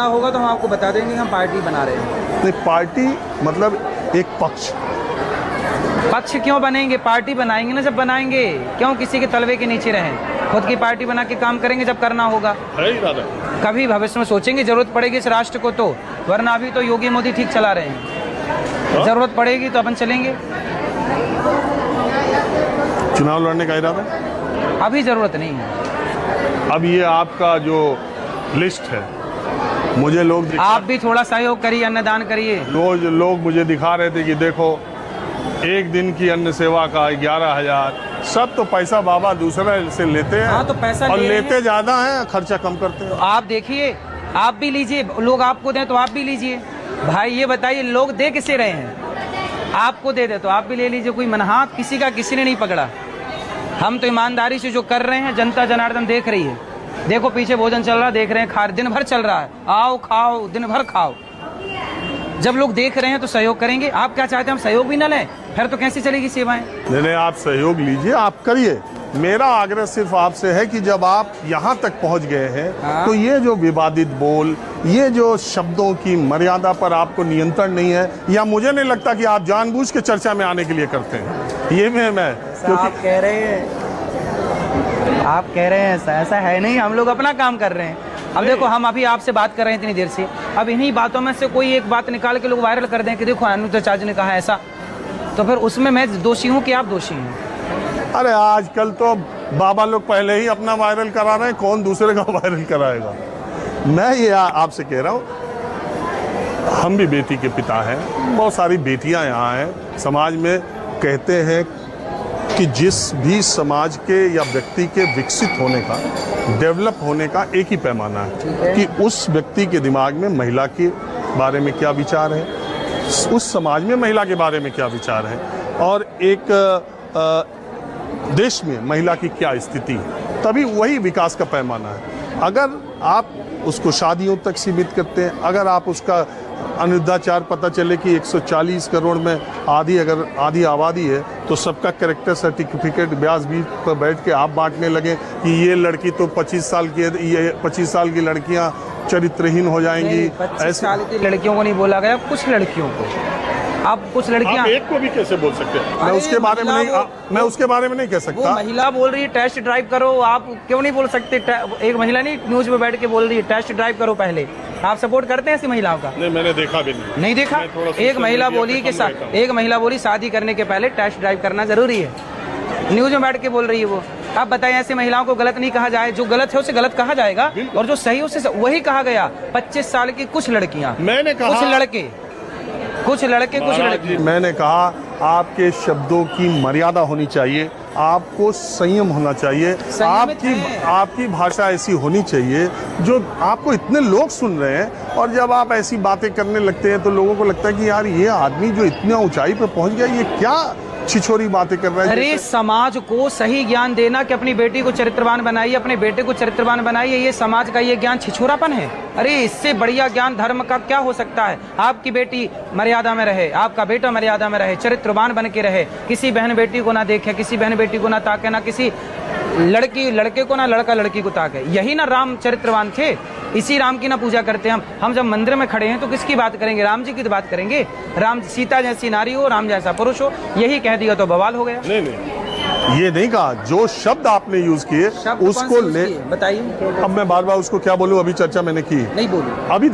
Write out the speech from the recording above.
बनना होगा तो हम आपको बता देंगे, हम पार्टी बना रहे हैं। नहीं, पार्टी मतलब एक पक्ष क्यों बनेंगे? पार्टी बनाएंगे ना जब बनाएंगे। क्यों किसी के तलवे के नीचे रहें? खुद की पार्टी बना के काम करेंगे जब करना होगा। कभी भविष्य में सोचेंगे जरूरत पड़ेगी इस राष्ट्र को तो, वरना अभी तो योगी मोदी ठीक चला रहे हैं। जरूरत पड़ेगी तो अपन चलेंगे। चुनाव लड़ने का इरादा? अभी जरूरत नहीं है। अब ये आपका जो लिस्ट है, मुझे लोग आप भी थोड़ा सहयोग करिए, अन्नदान करिए। रोज लोग मुझे दिखा रहे थे कि देखो एक दिन की अन्न सेवा का 11,000, सब तो पैसा बाबा दूसरे से लेते हैं। हाँ, तो पैसा और लेते ज्यादा है, खर्चा कम करते हैं। तो आप देखिए, आप भी लीजिए, लोग आपको दें तो आप भी लीजिए। भाई ये बताइए, लोग दे किसे रहे हैं? आपको दे तो आप भी ले लीजिए। कोई मनहात किसी का किसी ने नहीं पकड़ा। हम तो ईमानदारी से जो कर रहे हैं, जनता जनार्दन देख रही है। देखो पीछे भोजन चल रहा है, देख रहे हैं, खा दिन भर चल रहा है, आओ खाओ दिन भर खाओ। जब लोग देख रहे हैं तो सहयोग करेंगे। आप क्या चाहते हैं हम सहयोग भी न लें? फिर तो कैसी चलेगी सेवाएं? नहीं, आप सहयोग लीजिए, आप करिए। मेरा आग्रह सिर्फ आपसे है कि जब आप यहाँ तक पहुँच गए हैं तो ये जो विवादित बोल, ये जो शब्दों की मर्यादा पर आपको नियंत्रण नहीं है, या मुझे नहीं लगता कि आप जानबूझ के चर्चा में आने के लिए करते हैं। ये मैं आप कह रहे हैं ऐसा है नहीं। हम लोग अपना काम कर रहे हैं। अब देखो, हम अभी आपसे बात कर रहे हैं इतनी देर से, अब इन्हीं बातों में से कोई एक बात निकाल के लोग वायरल कर दें कि देखो अनुज चाचा ने कहा ऐसा, तो फिर उसमें मैं दोषी हूँ कि आप दोषी हैं? अरे आजकल तो बाबा लोग पहले ही अपना वायरल करा रहे हैं, कौन दूसरे का वायरल कराएगा। मैं ये आपसे कह रहा हूँ, हम भी बेटी के पिता हैं, बहुत सारी बेटियां यहाँ हैं। समाज में कहते हैं कि जिस भी समाज के या व्यक्ति के विकसित होने का, डेवलप होने का एक ही पैमाना है कि उस व्यक्ति के दिमाग में महिला के बारे में क्या विचार है, उस समाज में महिला के बारे में क्या विचार है, और एक देश में महिला की क्या स्थिति है। तभी वही विकास का पैमाना है। अगर आप उसको शादियों तक सीमित करते हैं, अगर आप उसका अनुदाचार पता चले कि 140 करोड़ में अगर आधी आबादी है तो सबका कैरेक्टर सर्टिफिकेट ब्याज बीच पर बैठ के आप बांटने लगे कि ये लड़की तो 25 साल की है, ये 25 साल की लड़कियां चरित्रहीन हो जाएंगी। 25 साल की लड़कियों को नहीं बोला गया, कुछ लड़कियों को। अब कुछ लड़कियां, एक को भी कैसे बोल सकते हैं? मैं उसके बारे में नहीं, मैं उसके बारे में नहीं कह सकता। वो महिला बोल रही है टेस्ट ड्राइव करो, आप क्यों नहीं बोल सकते? एक महिला नहीं न्यूज में बैठ के बोल रही है टेस्ट ड्राइव करो पहले। आप सपोर्ट करते हैं ऐसी महिलाओं का? नहीं, मैंने देखा भी नहीं देखा। एक महिला बोली कि एक महिला बोली शादी करने के पहले टेस्ट ड्राइव करना जरूरी है, न्यूज में बैठ के बोल रही है वो। आप बताएं, ऐसी महिलाओं को गलत नहीं कहा जाए? जो गलत है उसे गलत कहा जाएगा, और जो सही उसे वही कहा गया। 25 साल की कुछ लड़कियां, मैंने कहा कुछ लड़के, कुछ लड़की। मैंने कहा आपके शब्दों की मर्यादा होनी चाहिए, आपको संयम होना चाहिए, आपकी भाषा ऐसी होनी चाहिए जो आपको इतने लोग सुन रहे हैं। और जब आप ऐसी बातें करने लगते हैं तो लोगों को लगता है कि यार ये आदमी जो इतना ऊंचाई पे पहुंच गया, ये क्या छिछोरी बातें कर रहा है। अरे समाज को सही ज्ञान देना कि अपनी बेटी को चरित्रवान बनाइए, अपने बेटे को चरित्रवान बनाइए, ये समाज का ये ज्ञान छिछोरापन है? अरे इससे बढ़िया ज्ञान धर्म का क्या हो सकता है? आपकी बेटी मर्यादा में रहे, आपका बेटा मर्यादा में रहे, चरित्रवान बन के रहे, किसी बहन बेटी को ना देखे, किसी बहन बेटी को ना ताके, ना किसी लड़की लड़के को, ना लड़का लड़की को ताके। यही ना राम चरित्रवान थे। इसी राम की ना पूजा करते हैं हम जब मंदिर में खड़े हैं तो किसकी बात करेंगे? राम जी की तो बात करेंगे। राम सीता जैसी नारी हो, राम जैसा पुरुष हो, यही कह दिया तो बवाल हो गया। नहीं, ये नहीं कहा। जो शब्द आपने यूज किए उसको ले, बताइए। अब मैं बार बार उसको क्या बोलूं? अभी चर्चा मैंने की नहीं बोलूं। अभी